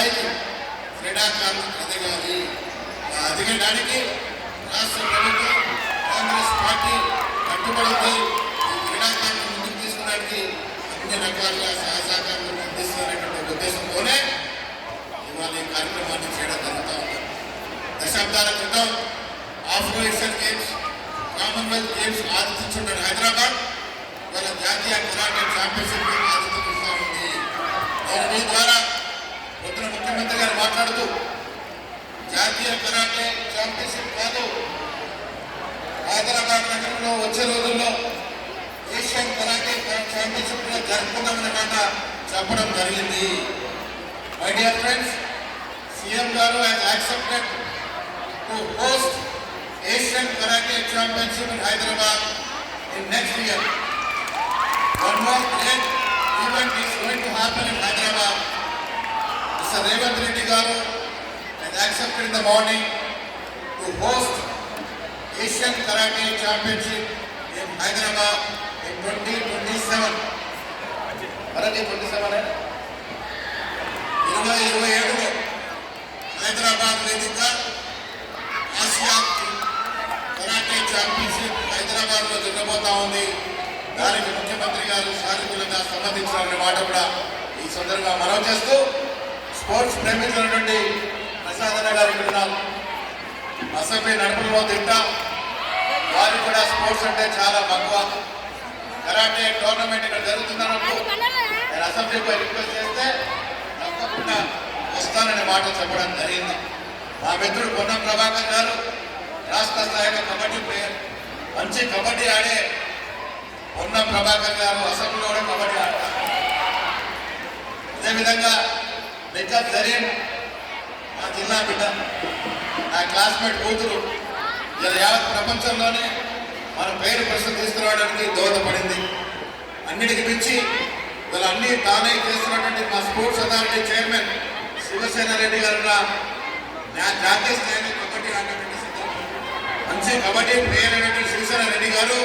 స్థాయికి క్రీడాకారులు ఎదగాలి. ఎదగడానికి రాష్ట్ర ప్రభుత్వం కాంగ్రెస్ పార్టీ కట్టుబడింది. ఈ క్రీడాకారులను ముందుకు తీసుకోవడానికి అన్ని రకాలుగా సహకారాలు అందిస్తున్నటువంటి ఉద్దేశంతోనే ఇవాళ ఈ కార్యక్రమాన్ని చేయడం జరుగుతూ ఉంది. దశాబ్దాల క్రితం Afro Asian games, Commonwealth games ఆదిత్యున్న హైదరాబాద్ వాళ్ళ జాతీయ కరాటే ఛాంపియన్షిప్ ఆదిత్యమిస్తూ ఉంది. నేను మీ ద్వారా పొద్దున ముఖ్యమంత్రి గారు మాట్లాడుతూ జాతీయ కరాటే ఛాంపియన్షిప్ కాదు, హైదరాబాద్ నగరంలో వచ్చే రోజుల్లో ఏషియన్ కరాటే ఛాంపియన్షిప్ లో జరుపుకుందామనే మాట చెప్పడం జరిగింది. మై డియర్ ఫ్రెండ్స్, సీఎం గారు has accepted to host Asian Karate Championship in Hyderabad in next year. One more great event is going to happen in Hyderabad. Mr. Revanth Reddy Garu has accepted in the morning to host Asian Karate Championship in Hyderabad in 2027. Karate 27 2027 Hyderabad వేదికగా Asia karate championship Hyderabad లో జరగబోతా ఉంది. దానికి ముఖ్యమంత్రి గారు సానుకూలంగా సమ్మతించారనే మాట కూడా ఈ సందర్భంగా మనవి చేస్తూ, స్పోర్ట్స్ ప్రేమికులైనటువంటి ప్రసాదన్న గారు ఇక్కడ అసెంబ్లీ నడపడంలో తింటా, వారు కూడా స్పోర్ట్స్ అంటే చాలా మక్కువ. కరాటే టోర్నమెంట్ ఇక్కడ జరుగుతున్నప్పుడు నేను అసెంబ్లీపై రిక్వెస్ట్ చేస్తే తప్పకుండా వస్తాననే మాట చెప్పడం జరిగింది. మా మిత్రుడు పొన్నం ప్రభాకర్ గారు రాష్ట్ర స్థాయిలో కబడ్డీ ప్లేయర్, మంచి కబడ్డీ ఆడే పొన్నం ప్రభాకర్ గారు అసెంబ్లీలో కూడా కబడ్డీ ఆడతారు. అదేవిధంగా నిఖత్ జరీన్ మా జిల్లా బిడ్డ, నా క్లాస్మేట్ కూతురు, ఇలా యావత్ ప్రపంచంలోనే మన పేరు ప్రశ్న తీసుకురావడానికి దోహదపడింది. అన్నిటికి మించి వీళ్ళు అన్ని తానే చేస్తున్నటువంటి మా sports authority chairman Shivasena Reddy గారు జాతీయ స్థాయిలో కబడ్డీ ఆడినటువంటి మంచి కబడ్డీ ప్లేయర్ అయినటువంటి శివసేన రెడ్డి గారు